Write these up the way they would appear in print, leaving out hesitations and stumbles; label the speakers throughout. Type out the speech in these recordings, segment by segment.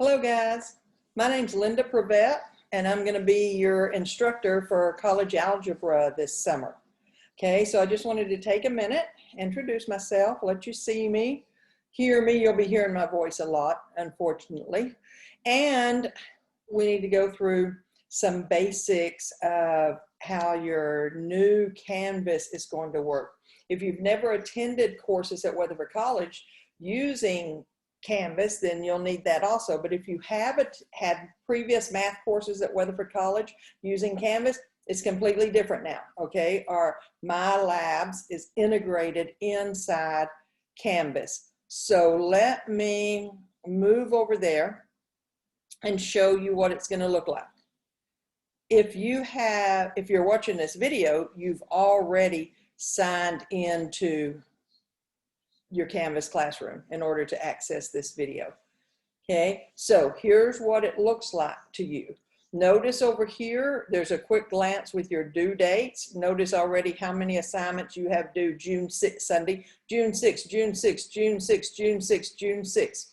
Speaker 1: Hello guys, my name's Linda Prevette and I'm going to be your instructor for college algebra this summer. Okay, so I just wanted to take a minute, introduce myself, let you see me, hear me. You'll be hearing my voice a lot, unfortunately. And we need to go through some basics of how your new Canvas is going to work. If you've never attended courses at Weatherford College using Canvas, then you'll need that also. But if you haven't had previous math courses at Weatherford College using Canvas, it's completely different now, okay? My Labs is integrated inside Canvas. So let me move over there and show you what it's going to look like. If you're watching this video, you've already signed into your Canvas classroom in order to access this video. Okay, so here's what it looks like to you. Notice over here, there's a quick glance with your due dates. Notice already how many assignments you have due. June 6th, Sunday, June 6th, June 6th, June 6th, June 6th, June 6th.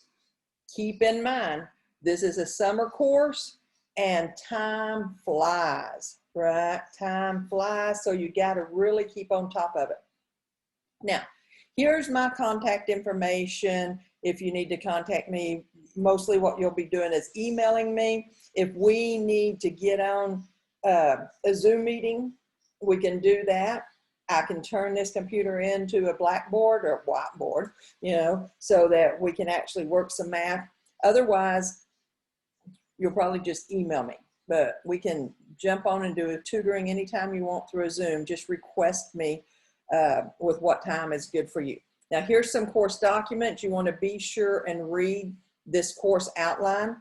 Speaker 1: Keep in mind, this is a summer course and time flies, right? Time flies, so you gotta really keep on top of it. Now, here's my contact information. If you need to contact me, mostly what you'll be doing is emailing me. If we need to get on a Zoom meeting, we can do that. I can turn this computer into a blackboard or a whiteboard, so that we can actually work some math. Otherwise, you'll probably just email me. But we can jump on and do a tutoring anytime you want through a Zoom. Just request me with what time is good for you. Now here's some course documents. You want to be sure and read this course outline.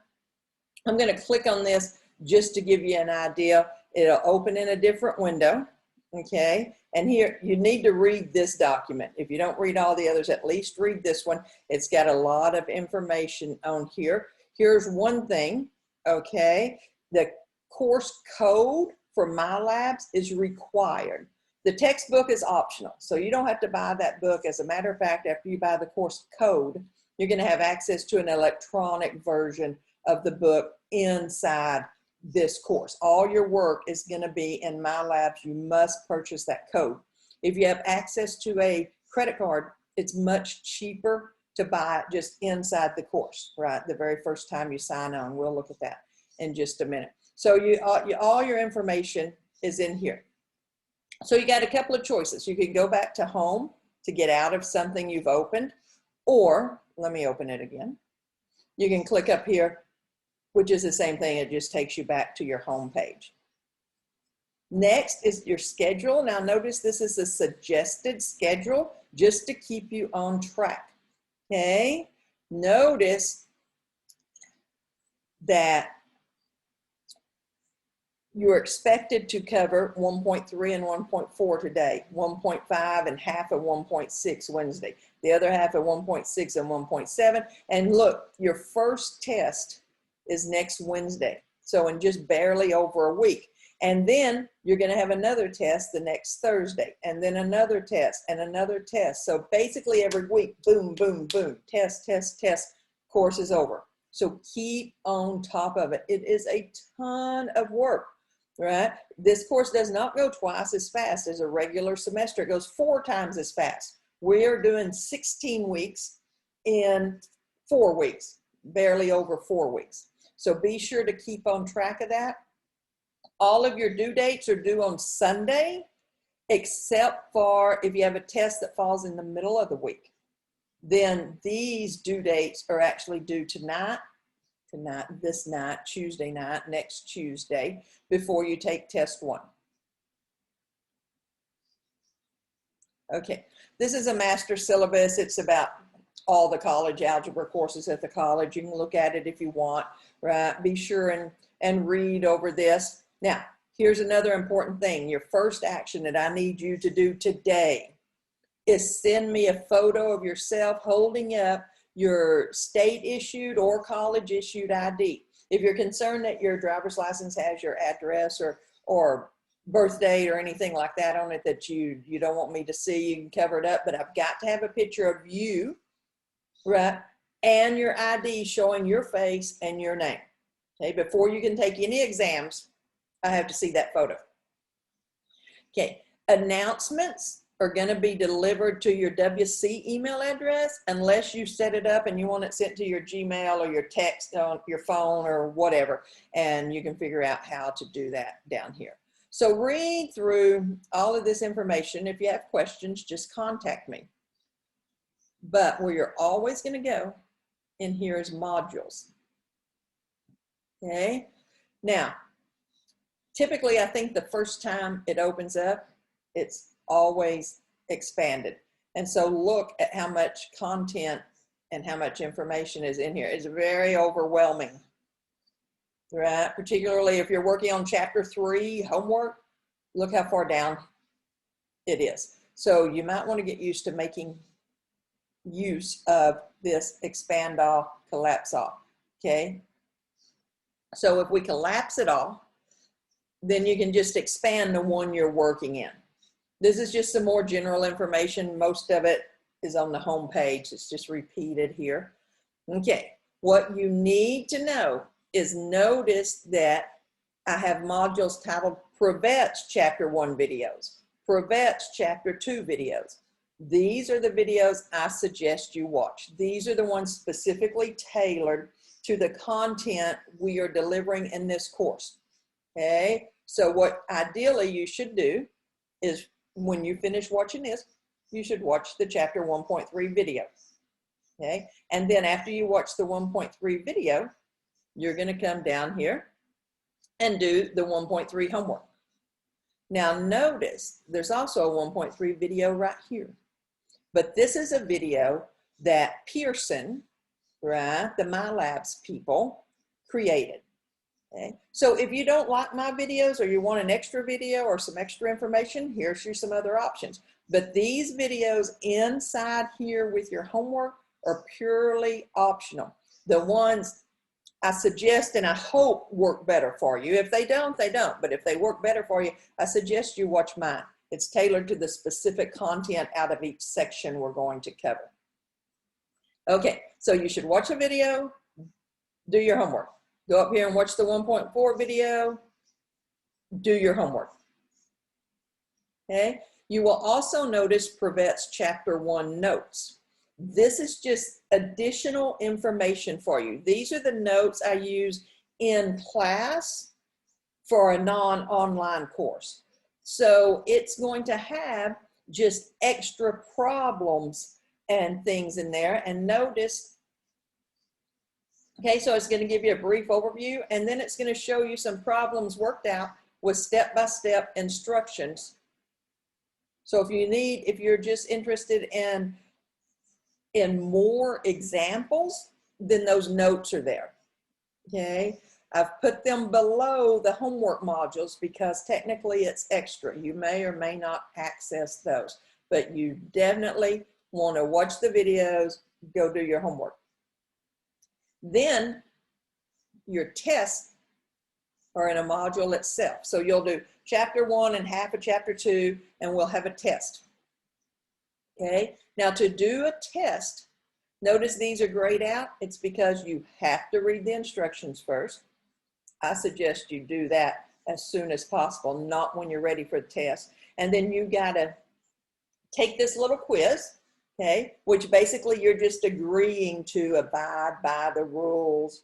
Speaker 1: I'm going to click on this just to give you an idea. It'll open in a different window, okay? And here you need to read this document. If you don't read all the others, at least read this one. It's got a lot of information on here. Here's one thing, okay? The course code for My Labs is required. The textbook is optional, so you don't have to buy that book. As a matter of fact, after you buy the course code, you're going to have access to an electronic version of the book inside this course. All your work is going to be in My Labs. You must purchase that code. If you have access to a credit card, it's much cheaper to buy it just inside the course, right? The very first time you sign on. We'll look at that in just a minute. So all your information is in here. So you got a couple of choices. You can go back to home to get out of something you've opened, or let me open it again. You can click up here, which is the same thing. It just takes you back to your home page. Next is your schedule. Now notice this is a suggested schedule just to keep you on track. Okay, notice that you're expected to cover 1.3 and 1.4 today, 1.5 and half of 1.6 Wednesday, the other half of 1.6 and 1.7. And look, your first test is next Wednesday, so in just barely over a week. And then you're going to have another test the next Thursday, and then another test and another test. So basically every week, boom, boom, boom, test, test, test, course is over. So keep on top of it. It is a ton of work. Right? This course does not go twice as fast as a regular semester. It goes 4 times as fast. We are doing 16 weeks in 4 weeks, barely over 4 weeks. So be sure to keep on track of that. All of your due dates are due on Sunday, except for if you have a test that falls in the middle of the week. Then these due dates are actually due tonight, this night, Tuesday night, next Tuesday, before you take test 1. Okay, this is a master syllabus. It's about all the college algebra courses at the college. You can look at it if you want, right? Be sure and read over this. Now, here's another important thing. Your first action that I need you to do today is send me a photo of yourself holding up your state issued or college issued ID. If you're concerned that your driver's license has your address or birth date or anything like that on it that you don't want me to see, you can cover it up, but I've got to have a picture of you, right? and your ID showing your face and your name. Okay, before you can take any exams, I have to see that photo. Okay, announcements are going to be delivered to your WC email address unless you set it up and you want it sent to your Gmail or your text on your phone or whatever, and you can figure out how to do that down here. So read through all of this information. If you have questions, just contact me. But where you're always going to go in here is modules. Okay, now typically I think the first time it opens up, it's always expanded. And so look at how much content and how much information is in here. It's very overwhelming, right? Particularly if you're working on chapter 3 homework, look how far down it is. So you might want to get used to making use of this expand all, collapse all, okay? So if we collapse it all, then you can just expand the one you're working in. This is just some more general information. Most of it is on the home page. It's just repeated here. Okay, what you need to know is notice that I have modules titled Prevets Chapter 1 videos, Prevets Chapter 2 videos. These are the videos I suggest you watch. These are the ones specifically tailored to the content we are delivering in this course. Okay, so what ideally you should do is when you finish watching this, you should watch the chapter 1.3 video. Okay, and then after you watch the 1.3 video, you're going to come down here and do the 1.3 homework. Now notice there's also a 1.3 video right here, but this is a video that Pearson, right, the MyLabs people created. Okay. So if you don't like my videos or you want an extra video or some extra information, here's some other options. But these videos inside here with your homework are purely optional. The ones I suggest and I hope work better for you. If they don't, they don't. But if they work better for you, I suggest you watch mine. It's tailored to the specific content out of each section we're going to cover. Okay, so you should watch a video, do your homework. Go up here and watch the 1.4 video, do your homework. Okay, you will also notice Prevets Chapter 1 notes. This is just additional information for you. These are the notes I use in class for a non-online course. So it's going to have just extra problems and things in there. And notice, okay, so it's going to give you a brief overview, and then it's going to show you some problems worked out with step-by-step instructions. So if you're just interested in more examples, then those notes are there. Okay, I've put them below the homework modules because technically it's extra. You may or may not access those, but you definitely want to watch the videos, go do your homework. Then your tests are in a module itself. So you'll do chapter 1 and half of chapter 2, and we'll have a test. Okay, now to do a test, notice these are grayed out. It's because you have to read the instructions first. I suggest you do that as soon as possible, not when you're ready for the test. And then you gotta take this little quiz, okay, which basically you're just agreeing to abide by the rules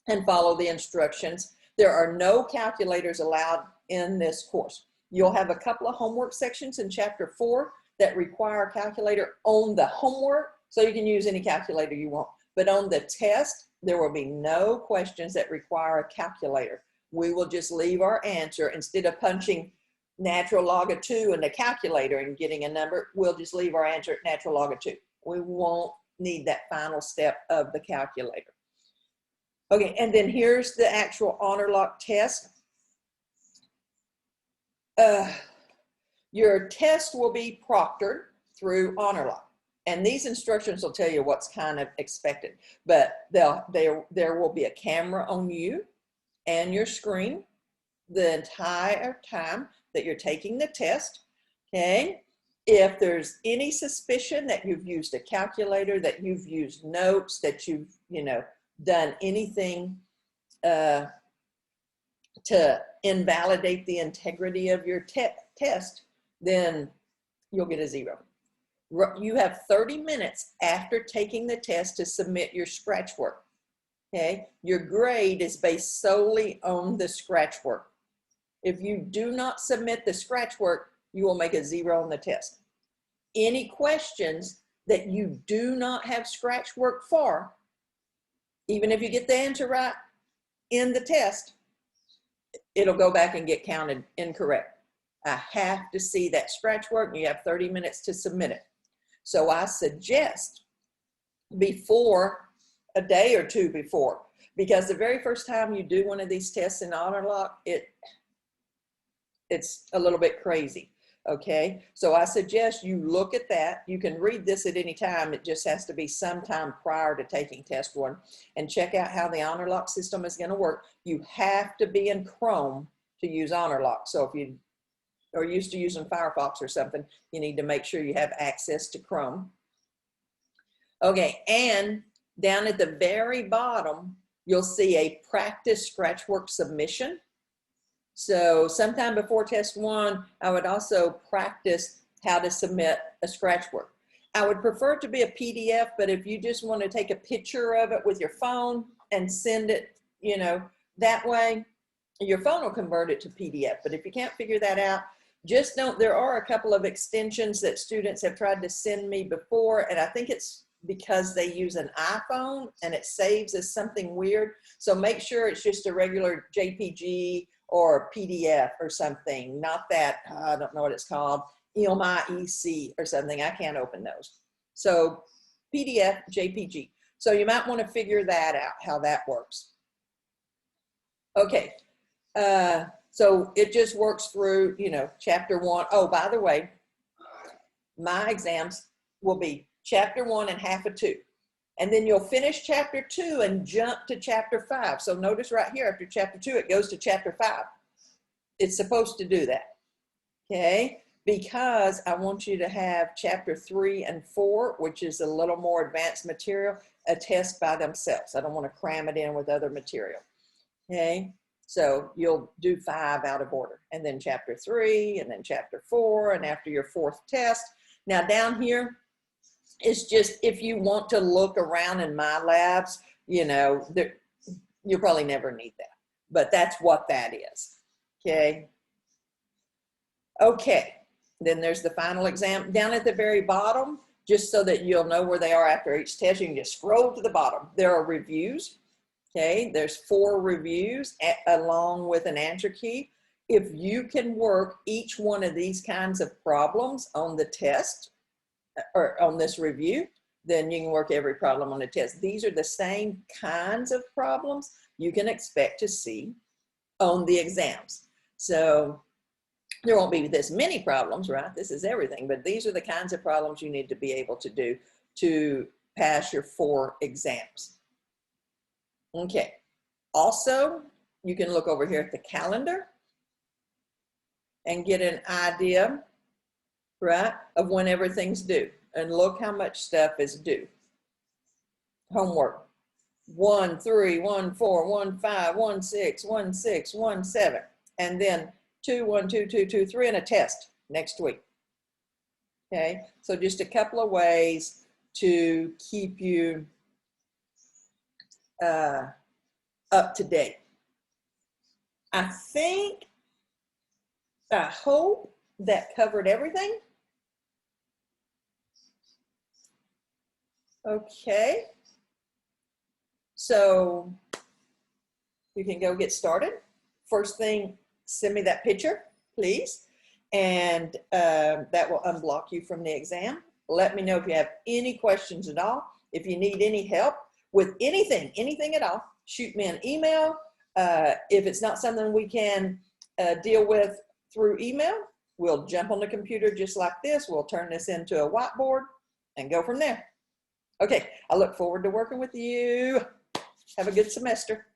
Speaker 1: and follow the instructions. There are no calculators allowed in this course. You'll have a couple of homework sections in chapter 4 that require a calculator on the homework, so you can use any calculator you want. But on the test, there will be no questions that require a calculator. We will just leave our answer. Instead of punching natural log of 2 in the calculator and getting a number, we'll just leave our answer at natural log of 2. We won't need that final step of the calculator. Okay, and then here's the actual honor lock test. Your test will be proctored through honor lock. And these instructions will tell you what's kind of expected, but there will be a camera on you and your screen the entire time that you're taking the test, okay? If there's any suspicion that you've used a calculator, that you've used notes, that you've, done anything to invalidate the integrity of your test, then you'll get a 0. You have 30 minutes after taking the test to submit your scratch work. Okay, your grade is based solely on the scratch work. If you do not submit the scratch work, you will make a 0 on the test. Any questions that you do not have scratch work for, even if you get the answer right in the test, it'll go back and get counted incorrect. I have to see that scratch work, and you have 30 minutes to submit it. So I suggest before, a day or two before, because the very first time you do one of these tests in Honor Lock, it's a little bit crazy. Okay, so I suggest you look at that. You can read this at any time. It just has to be sometime prior to taking test 1, and check out how the Honor Lock system is going to work. You have to be in Chrome to use Honor Lock. So if you are used to using Firefox or something, you need to make sure you have access to Chrome. Okay, and down at the very bottom, you'll see a practice scratch work submission. So sometime before test 1, I would also practice how to submit a scratch work. I would prefer it to be a PDF, but if you just want to take a picture of it with your phone and send it, that way, your phone will convert it to PDF. But if you can't figure that out, just know there are a couple of extensions that students have tried to send me before, and I think it's because they use an iPhone and it saves as something weird. So make sure it's just a regular JPG or PDF or something, not that, I don't know what it's called, EC or something. I can't open those. So PDF, JPG. So you might want to figure that out, how that works. Okay, so it just works through, chapter 1. Oh, by the way, my exams will be chapter 1 and half of 2. And then you'll finish chapter 2 and jump to chapter 5. So notice right here, after chapter 2, it goes to chapter 5. It's supposed to do that, okay? Because I want you to have chapter 3 and 4, which is a little more advanced material, a test by themselves. I don't want to cram it in with other material, okay? So you'll do 5 out of order, and then chapter 3, and then chapter 4, and after your 4th test. Now down here, it's just if you want to look around in my labs, you'll probably never need that. But that's what that is, okay? Okay, then there's the final exam. Down at the very bottom, just so that you'll know where they are after each test, you can just scroll to the bottom. There are reviews, okay? There's 4 reviews along with an answer key. If you can work each one of these kinds of problems on the test, or on this review, then you can work every problem on the test. These are the same kinds of problems you can expect to see on the exams. So there won't be this many problems, right? This is everything, but these are the kinds of problems you need to be able to do to pass your 4 exams. Okay, also, you can look over here at the calendar and get an idea, right, of when everything's due. And look how much stuff is due. Homework, 1, 3, 1, 4, 1, 5, 1, 6, 1, 6, 1, 7. And then 2, 1, 2, 2, 2, 3, and a test next week. Okay, so just a couple of ways to keep you up to date. I hope that covered everything. Okay, so you can go get started. First thing, send me that picture, please, and that will unblock you from the exam. Let me know if you have any questions at all. If you need any help with anything at all, shoot me an email. If it's not something we can deal with through email, we'll jump on the computer just like this. We'll turn this into a whiteboard and go from there. Okay, I look forward to working with you. Have a good semester.